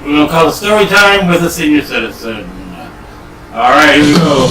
We're going to call it Storytime with a senior citizen. Alright, here we go.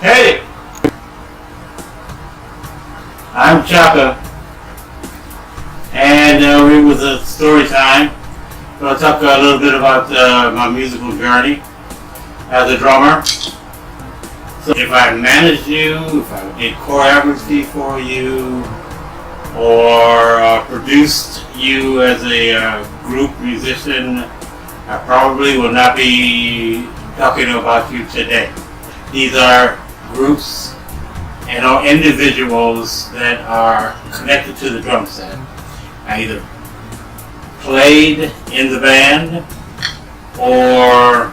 Hey! I'm Chaka, and we're with a story time. I'm going to talk a little bit about my musical journey as a drummer. So if I managed you, if I did choreography for you, or produced you as a group musician, I probably will not be talking about you today. These are groups and or individuals that are connected to the drum set. I either played in the band or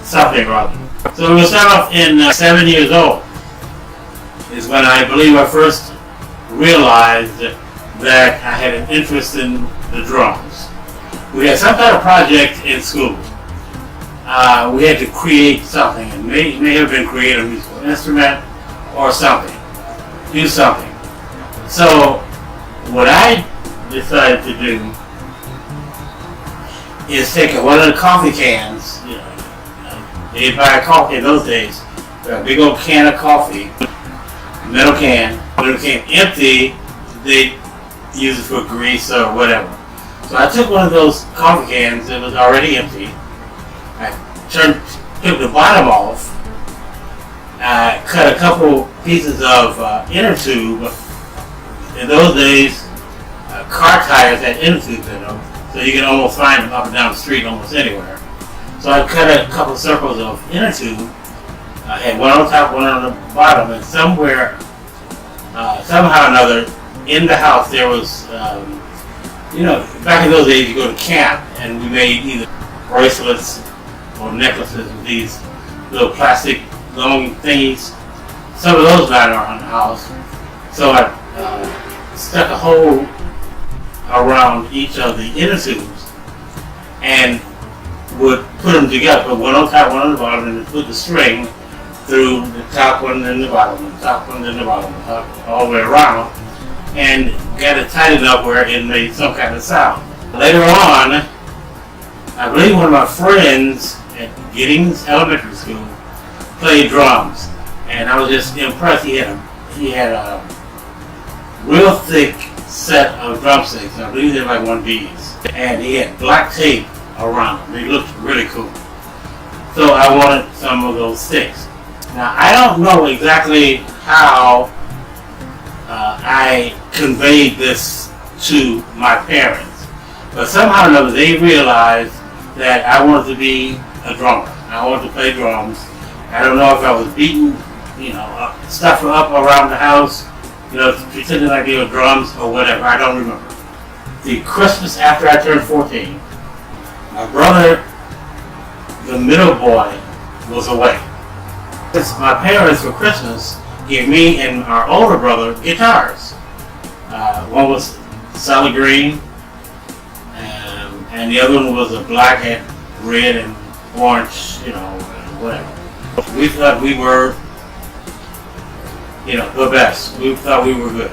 something or other. So we'll start off in 7 years old is when I believe I first realized that I had an interest in the drums. We had some kind of project in school. We had to create something. It may have been create a musical instrument or something. Do something. So what I decided to do is take one of the coffee cans. They'd buy a coffee in those days. A big old can of coffee, metal can. When it became empty, they'd use it for grease or whatever. So I took one of those coffee cans that was already empty. I took the bottom off. I cut a couple pieces of inner tube. In those days, car tires had inner tubes in them, so you can almost find them up and down the street almost anywhere. So I cut a couple circles of inner tube. I had one on top, one on the bottom, and somewhere, somehow or another, in the house there was, back in those days you go to camp and we made either bracelets or necklaces with these little plastic long thingies. Some of those lying around the house. So I stuck a hole around each of the inner tubes and would put them together, put one on top, one on the bottom, and put the string through the top one and the bottom, the top one and the bottom, all the way around, and got it tight enough where it made some kind of sound. Later on, I believe one of my friends at Giddings Elementary School played drums, and I was just impressed. He had a real thick set of drumsticks. I believe they're like 1Bs, and he had black tape around them. They looked really cool. So I wanted some of those sticks. Now I don't know exactly how I conveyed this to my parents, but somehow or another they realized that I wanted to be a drummer. I wanted to play drums. I don't know if I was beating, stuff up around the house, pretending like they were drums or whatever. I don't remember. The Christmas after I turned 14, my brother, the middle boy, was away. My parents for Christmas gave me and our older brother guitars. One was solid green, and the other one was a black, had red and orange, whatever. We thought we were, the best. We thought we were good.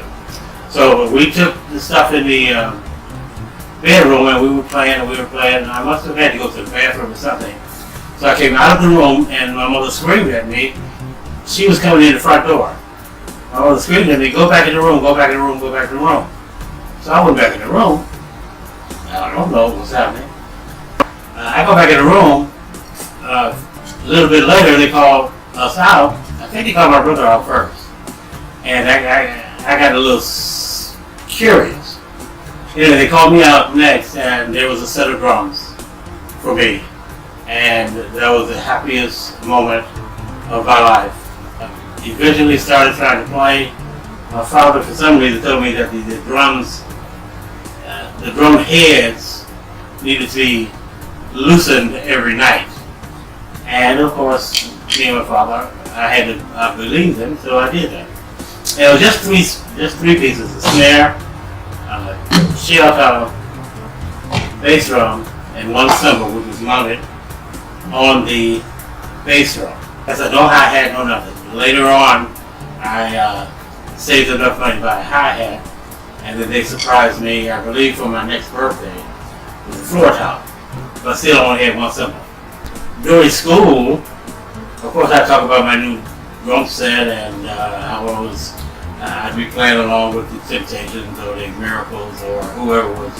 So we took the stuff in the bedroom and we were playing. I must have had to go to the bathroom or something. So I came out of the room and my mother screamed at me. She was coming in the front door. My mother screamed at me, go back in the room, go back in the room, go back in the room. So I went back in the room. I don't know what's happening. I go back in the room. A little bit later, they called us out. I think they called my brother out first. And I got a little curious. They called me out next, and there was a set of drums for me. and that was the happiest moment of my life. Eventually started trying to play. My father, for some reason, told me that the drums, the drum heads needed to be loosened every night. And of course, me and my father, I believed him, so I did that. And it was just three pieces: a snare, shell collar, bass drum, and one cymbal, which was mounted on the bass drum. As a no hi-hat, no nothing. Later on, I saved enough money to buy a hi-hat, and then they surprised me, I believe, for my next birthday, with a floor top. But still only had one cymbal. During school, of course, I talk about my new drum set and how I'd be playing along with the Temptations or the Miracles or whoever was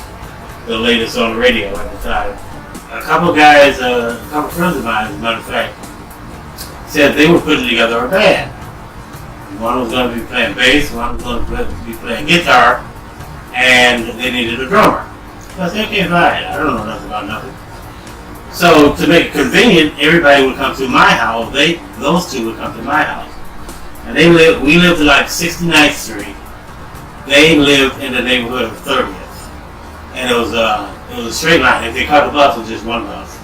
the latest on the radio at the time. A couple guys, a couple friends of mine, as a matter of fact, said they were putting together a band. One was going to be playing bass, one was going to be playing guitar, and they needed a drummer. So I said, okay, fine, I don't know nothing about nothing. So to make it convenient, everybody would come to my house. Those two would come to my house. And we lived at like 69th Street. They lived in the neighborhood of 30th. And it was a straight line. If they caught the bus, it was just one bus.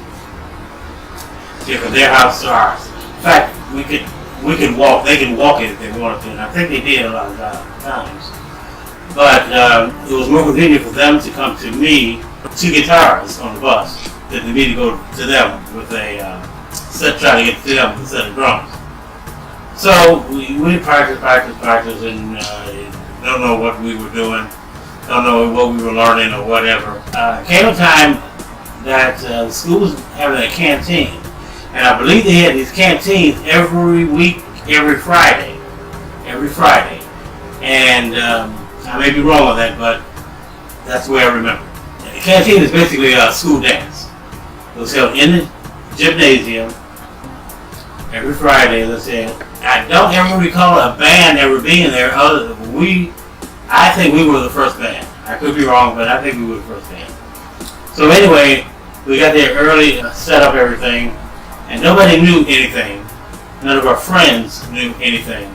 See, from their house to ours. In fact, we could walk. They could walk it if they wanted to, and I think they did a lot of times. But it was more convenient for them to come to me, two guitars on the bus, than for me to go to them with try to get to them with a set of drums. So we practice, and don't know what we were doing, don't know what we were learning or whatever. Came a time that the school was having a canteen. And I believe they had these canteens every week, every Friday. And I may be wrong on that, but that's the way I remember. The canteen is basically a school dance. It was held in the gymnasium every Friday. Let's say, I don't ever recall a band ever being there. I think we were the first band. I could be wrong, but I think we were the first band. So anyway, we got there early, set up everything. And nobody knew anything. None of our friends knew anything.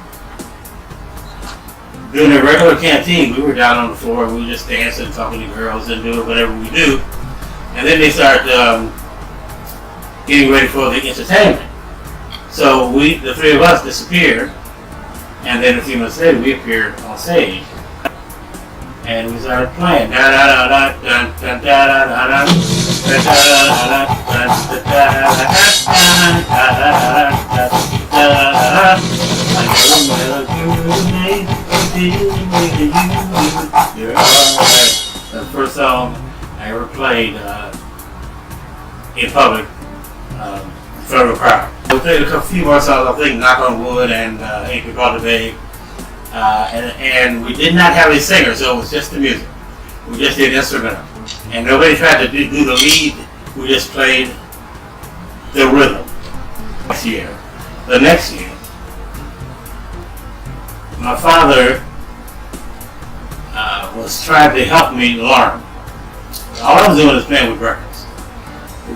During the regular canteen, we were down on the floor. We were just dancing, talking to girls, and doing whatever we do. And then they started getting ready for the entertainment. So the three of us disappeared. And then a few minutes later, we appeared on stage. And we started playing. Da da da da da da da da da. The first song I ever played in public in front of a crowd. We played a few more songs, I think Knock on Wood and Ain't We Called the Babe. And we did not have a singer, so it was just the music. We just did instrumental. And nobody tried to do the lead, we just played the rhythm. The next year, my father was trying to help me learn. All I was doing was playing with records.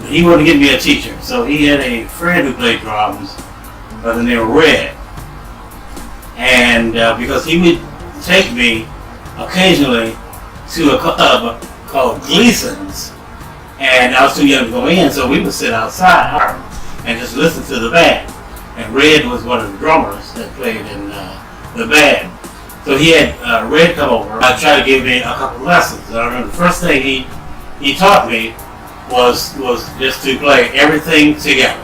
He wanted to get me a teacher, so he had a friend who played drums by the name of Red. And because he would take me occasionally to a club called Gleason's, and I was too young to go in, so we would sit outside and just listen to the band. And Red was one of the drummers that played in the band. So he had Red come over and try to give me a couple lessons. And I remember the first thing he taught me was just to play everything together.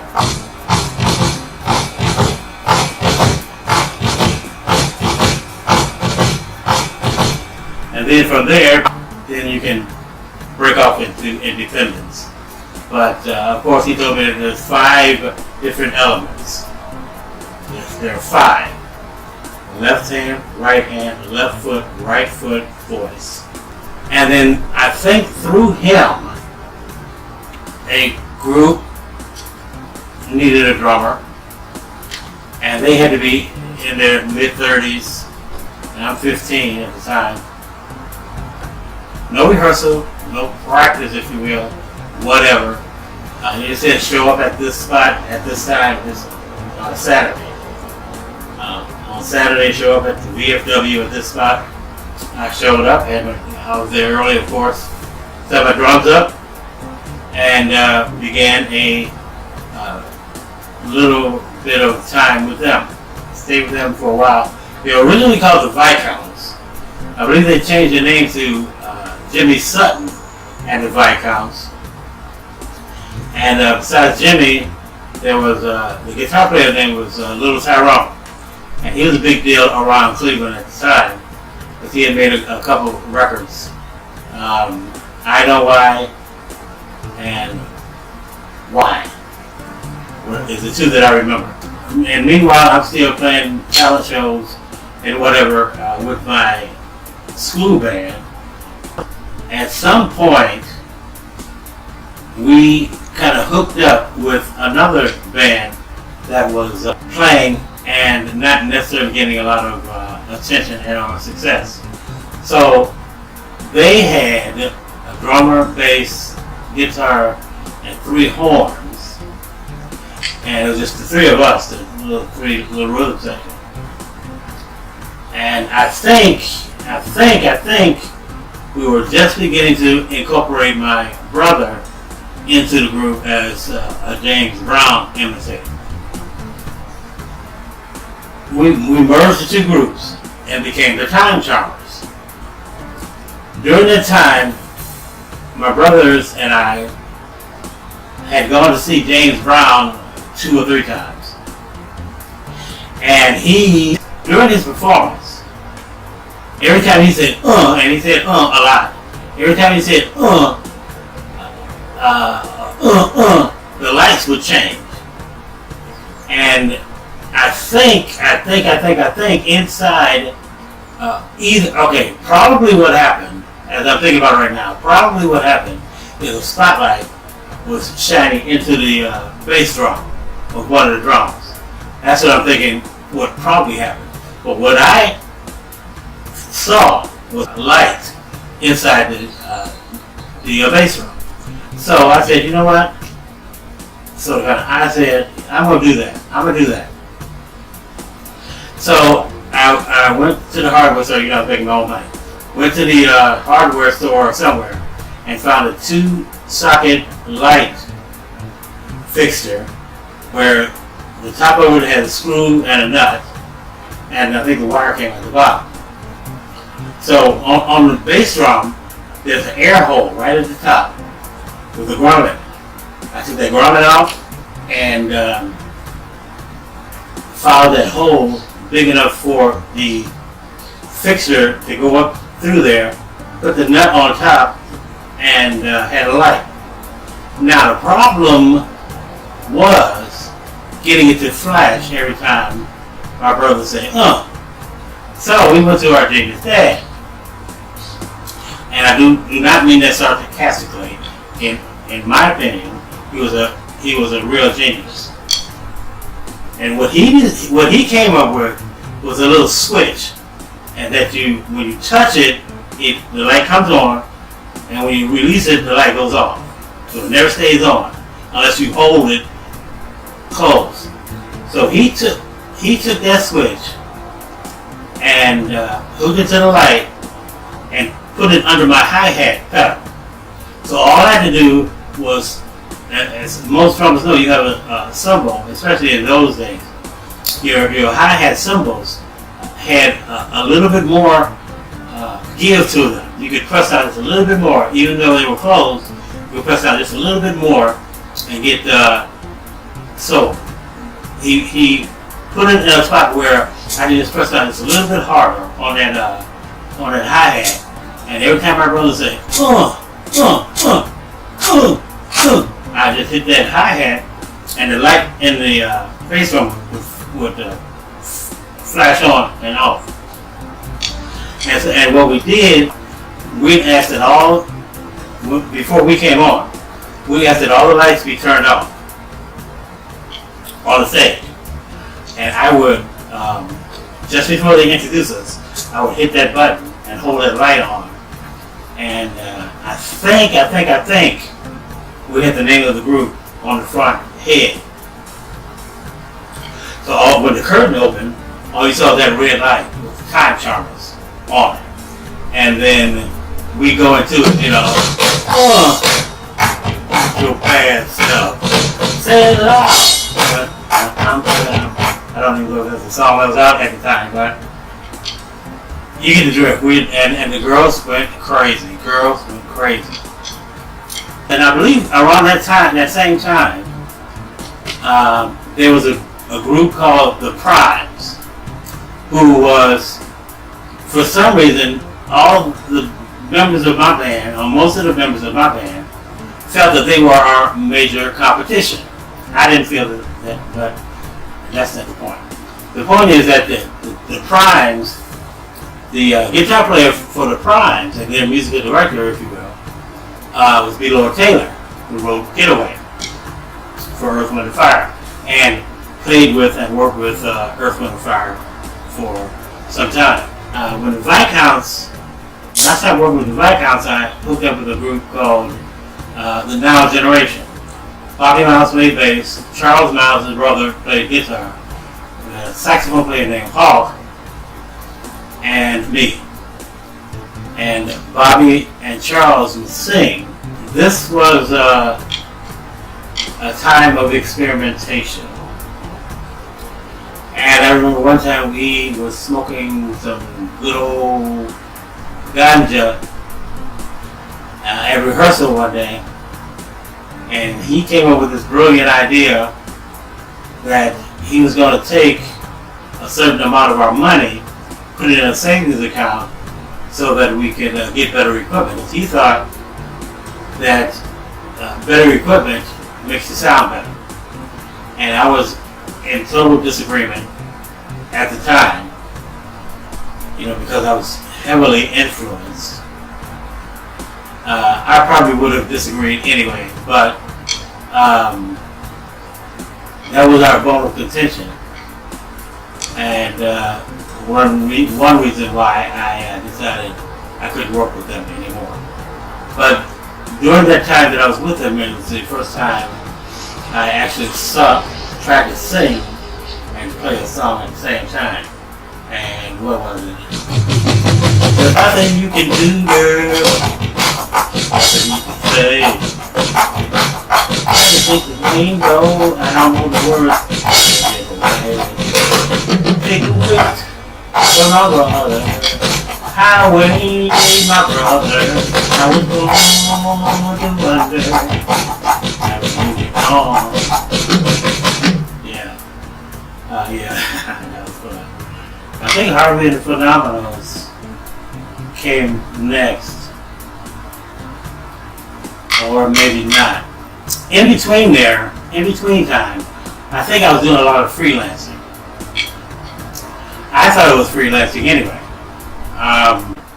And then from there, then you can break off into independence. But of course, he told me that there's 5 different elements. There are 5. Left hand, right hand, left foot, right foot, voice. And then I think through him, a group needed a drummer. And they had to be in their mid-30s. And I'm 15 at the time. No rehearsal, no practice, if you will, whatever. He said show up at this spot at this time, this Saturday. On Saturday, show up at the VFW at this spot. I showed up, and I was there early, of course. Set my drums up, and began a little bit of time with them. Stayed with them for a while. They were originally called the Viscounts. I believe they changed their name to Jimmy Sutton and the Viscounts. And besides Jimmy, there was the guitar player's name was Little Tyrone. And he was a big deal around Cleveland at the time, because he had made a couple records. I Know Why and Why is the two that I remember. And meanwhile, I'm still playing talent shows and whatever with my school band. At some point, we kind of hooked up with another band that was playing and not necessarily getting a lot of attention and success. So they had a drummer, bass, guitar, and 3 horns, and it was just the 3 of us, the little rhythm section. And I think we were just beginning to incorporate my brother into the group as a James Brown imitator. We merged the 2 groups and became the Time Charmers. During that time, my brothers and I had gone to see James Brown 2 or 3 times. And he, during his performance, every time he said, and he said, a lot. Every time he said, the lights would change. And I think inside, probably what happened, as I'm thinking about it right now, probably what happened is a spotlight was shining into the bass drum of one of the drums. That's what I'm thinking what probably happened. But what I saw was a light inside the bass drum. So I said, you know what? So I said, I'm going to do that. So I went to the hardware store, making my own money. Went to the hardware store somewhere and found a 2-socket light fixture where the top of it had a screw and a nut, and I think the wire came at the bottom. So on the bass drum, there's an air hole right at the top with a grommet. I took that grommet off and filed that hole big enough for the fixture to go up through there, put the nut on top, and had a light. Now the problem was getting it to flash every time my brother said, So we went to our genius dad. And I do not mean that sarcastically. In my opinion, he was a real genius. And what he came up with was a little switch, and that when you touch it, the light comes on, and when you release it, the light goes off. So it never stays on unless you hold it closed. So he took that switch and hooked it to the light and put it under my hi-hat pedal. So all I had to do was, as most drummers know, you have a cymbal, especially in those days. Your hi-hat cymbals had a little bit more give to them. You could press down just a little bit more, even though they were closed. You could press down just a little bit more and get. So he put it in a spot where I could just press down just a little bit harder on that hi-hat, and every time my brother said I just hit that hi-hat, and the light in the bass drum would flash on and off. And what we did, we asked that before we came on, we asked that all the lights be turned off on the stage. And I would, just before they introduce us, I would hit that button and hold that light on. And I think we hit the name of the group, on the front head. So when the curtain opened, all you saw was that red light with time charmers on it. And then we go into it, your bad stuff. Say it all. I don't even know if that's a song that was out at the time, but you get the drift. And the girls went crazy. And I believe around that same time, there was a group called the Primes, who was, for some reason, all the members of my band, or most of the members of my band, felt that they were our major competition. I didn't feel that, but that's not the point. The point is that the Primes, the guitar player for the Primes, and their musical director, if you will, was B. Lord Taylor, who wrote Getaway for Earth, Wind & Fire, and played with and worked with Earth, Wind & Fire for some time. When the Viscounts, last time working with the Viscounts, I hooked up with a group called the Now Generation. Bobby Miles played bass, Charles Miles, his brother, played guitar, a saxophone player named Hawk, and me. And Bobby and Charles would sing. This was a time of experimentation. And I remember one time we were smoking some good old ganja at rehearsal one day. And he came up with this brilliant idea that he was going to take a certain amount of our money, put it in a savings account, so that we could get better equipment. He thought that better equipment makes you sound better. And I was in total disagreement at the time, because I was heavily influenced. I probably would have disagreed anyway, but that was our bone of contention. And one reason why I decided I couldn't work with them anymore. But during that time that I was with them, it was the first time I actually tried to sing and play a song at the same time. And what was it? There's nothing you can do, girl. Nothing you can say. I just think the name go, I don't know the words. Take a whip from my brother. Highway, my brother. I was born to wonder. I was moving on. Yeah. That was fun. I think Harvey and the Phenomenals came next. Or maybe not. In between time, I think I was doing a lot of freelancing. I thought it was freelancing anyway.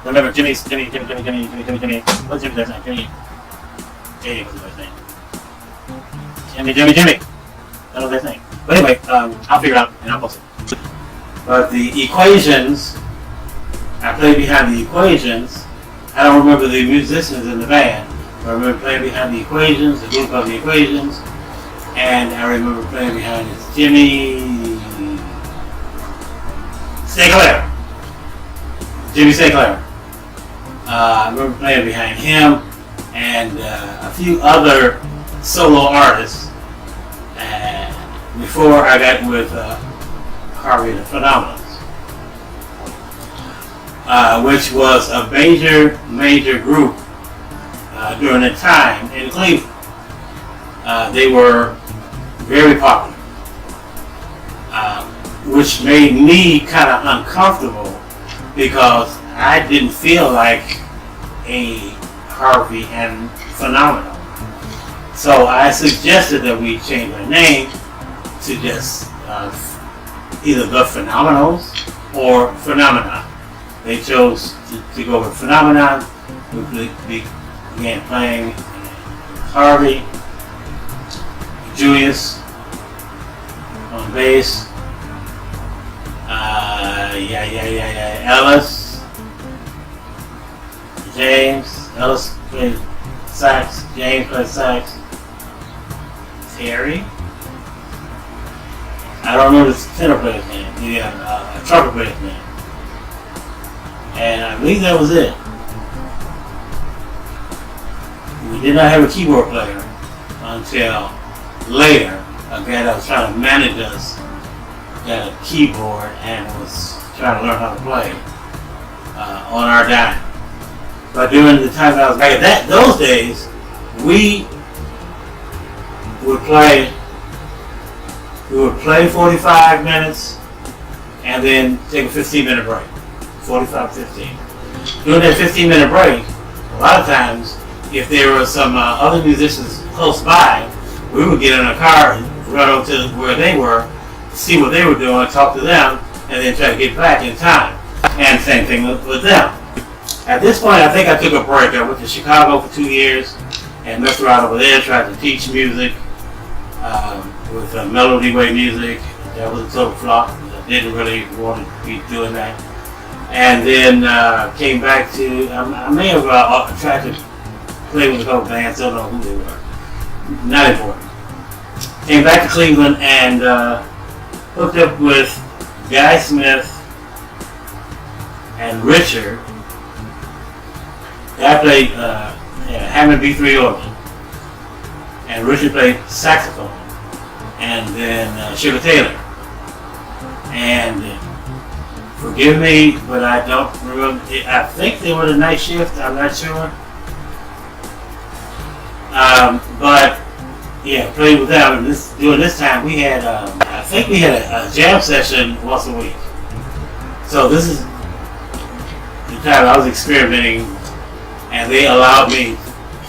Remember Jimmy. What's Jimmy's last name? Jimmy was his name. Jimmy. That was his name. But anyway, I'll figure it out and I'll post it. But the Equations, I played behind the Equations. I don't remember the musicians in the band. I remember playing behind the Equations, the group of the Equations, and I remember playing behind Jimmy St. Clair. I remember playing behind him and a few other solo artists before I got with Harvey and the Phenomenals, which was a major group during that time in Cleveland. They were very popular, which made me kind of uncomfortable because I didn't feel like a Harvey and Phenomenal. So I suggested that we change our name to just either the Phenomenals or Phenomenon. They chose to go with Phenomenon. We began playing Harvey, Julius on bass, Ellis played sax, James played sax, Harry. I don't remember the tenor player's name. The trumpet player's name. And I believe that was it. We did not have a keyboard player until later. A guy that was trying to manage us got a keyboard and was trying to learn how to play on our dime. But during the time I was back at those days, we would play 45 minutes and then take a 15-minute break. 45-15. During that 15-minute break, a lot of times, if there were some other musicians close by, we would get in a car and run over to where they were, see what they were doing, talk to them, and then try to get back in time. And same thing with them. At this point, I think I took a break. I went to Chicago for 2 years and messed around over there, tried to teach music with melody way music. That was a total flop. I didn't really want to be doing that. And then came back to, I may have tried to play with a couple bands, don't know who they were. Not important. Came back to Cleveland and hooked up with Guy Smith and Richard. Guy played Hammond B3 organ, and Richard played saxophone, and then Sugar Taylor. And forgive me, but I don't remember. I think they were the night shift. I'm not sure. But yeah, played with them. And during this time, we had I think we had a jam session once a week. So this is the time I was experimenting, and they allowed me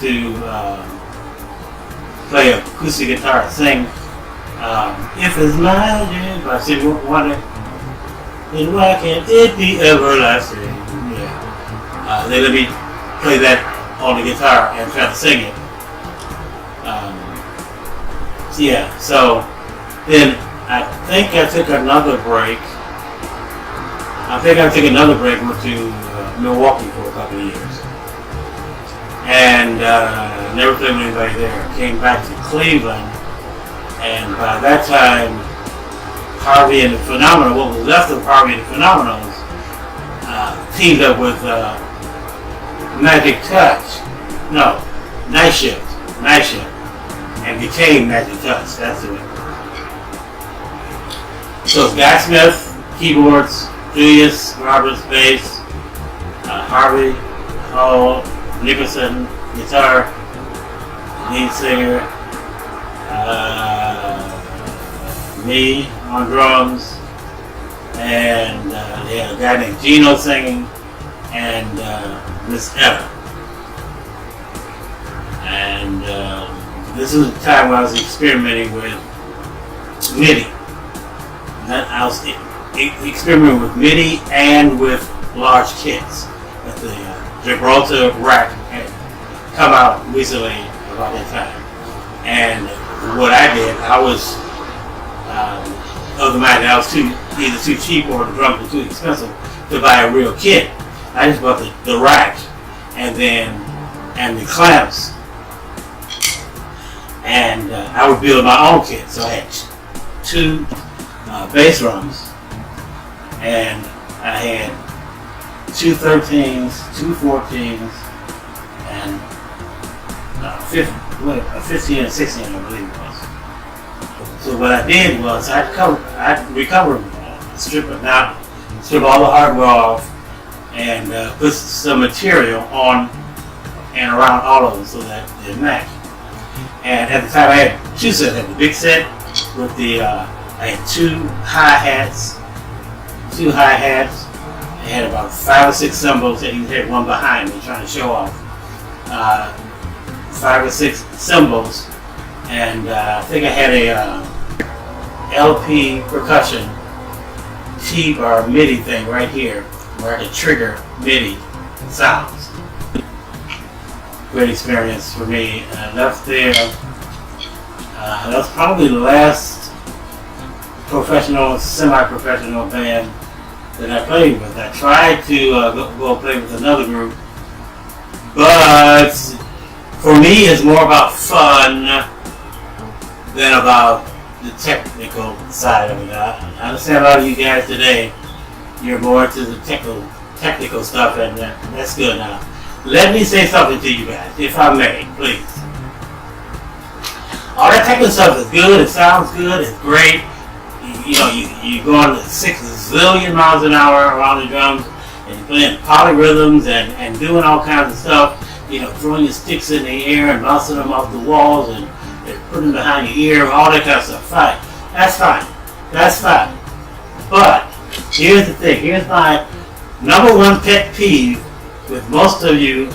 to play acoustic guitar, sing "If It's My Dream" by Stevie Wonder. And why can't it be everlasting? Yeah. They let me play that on the guitar and try to sing it. Yeah, so then I think I took another break. Went to Milwaukee for a couple of years. And never played with anybody there. Came back to Cleveland, and by that time, Harvey and the Phenomenal, what was left of Harvey and the Phenomenals, teamed up with Night Shift, and became Magic Touch. That's it. So it's Guy Smith, keyboards, Julius Roberts, bass, Harvey Hall Nicholson, guitar, lead singer, me on drums, and they had a guy named Gino singing, and Miss Ella. And this was the time when I was experimenting with MIDI. I was experimenting with MIDI and with large kits. That the Gibraltar rack had come out recently about that time. And what I did, I was of the mind that I was either too cheap or the drums were too expensive to buy a real kit. I just bought the rack and the clamps, and I would build my own kit. So I had two bass drums, and I had two 13s, two 14s, and a 15 and 16, I believe it was. So what I did was I'd recover strip all the hardware off, and put some material on and around all of them so that they match. And at the time I had two sets. I had the big set with the I had two hi-hats. I had about 5 or 6 cymbals, and you had one behind me trying to show off. 5 or 6 cymbals, and I think I had a LP percussion T-bar MIDI thing right here where I could trigger MIDI sounds. Great experience for me. And I left there. That was probably the last professional, semi-professional band that I played with. I tried to go play with another group, but for me it's more about fun than about the technical side of it. I understand a lot of you guys today, you're more into the technical stuff, and that's good. Now, let me say something to you guys, if I may, please. All that technical stuff is good, it sounds good, it's great. You're going 6 zillion miles an hour around the drums, and you're playing polyrhythms and doing all kinds of stuff, throwing your sticks in the air and bouncing them off the walls and putting them behind your ear, all that kind of stuff. Fine. That's fine. That's fine. But here's the thing. Here's my number one pet peeve with most of you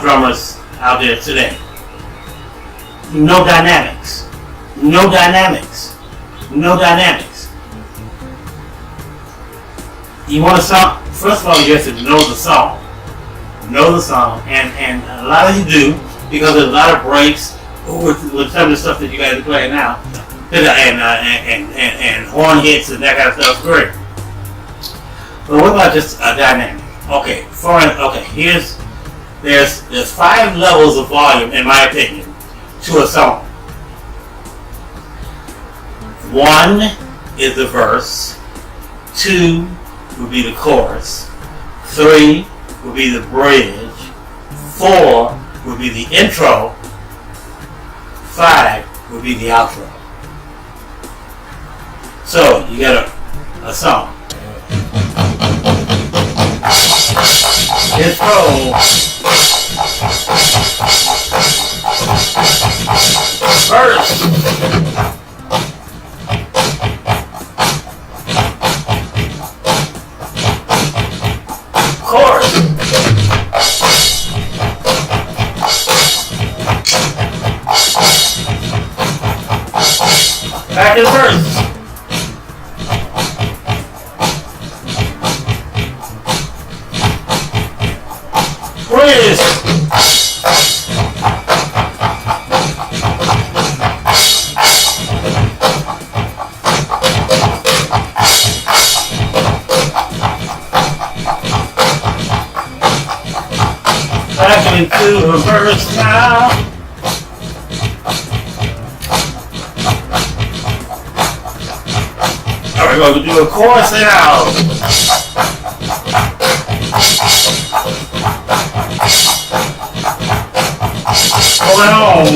drummers out there today. No dynamics. No dynamics. No dynamics. You want a song? First of all, you have to know the song. Know the song, and a lot of you do, because there's a lot of breaks with some of the stuff that you guys are playing now, and horn hits and that kind of stuff. Great. But what about just a dynamic? Okay, there's 5 levels of volume, in my opinion, to a song. 1 is the verse, 2 would be the chorus, 3 would be the bridge, 4 would be the intro, 5 would be the outro. So you got a song. Intro, verse, chorus, back to the verse, bridge, back into a verse now. Alright, we're going to do a chorus now. Going on.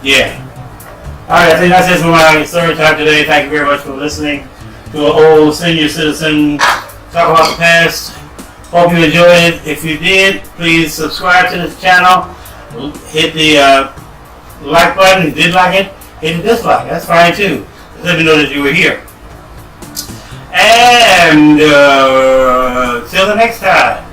Yeah. Alright, I think that's it for my story time today. Thank you very much for listening to an old senior citizen talk about the past. Hope you enjoyed it. If you did, please subscribe to this channel. Hit the like button. If you did like it, hit the dislike. That's fine too. Just let me know that you were here. And till the next time.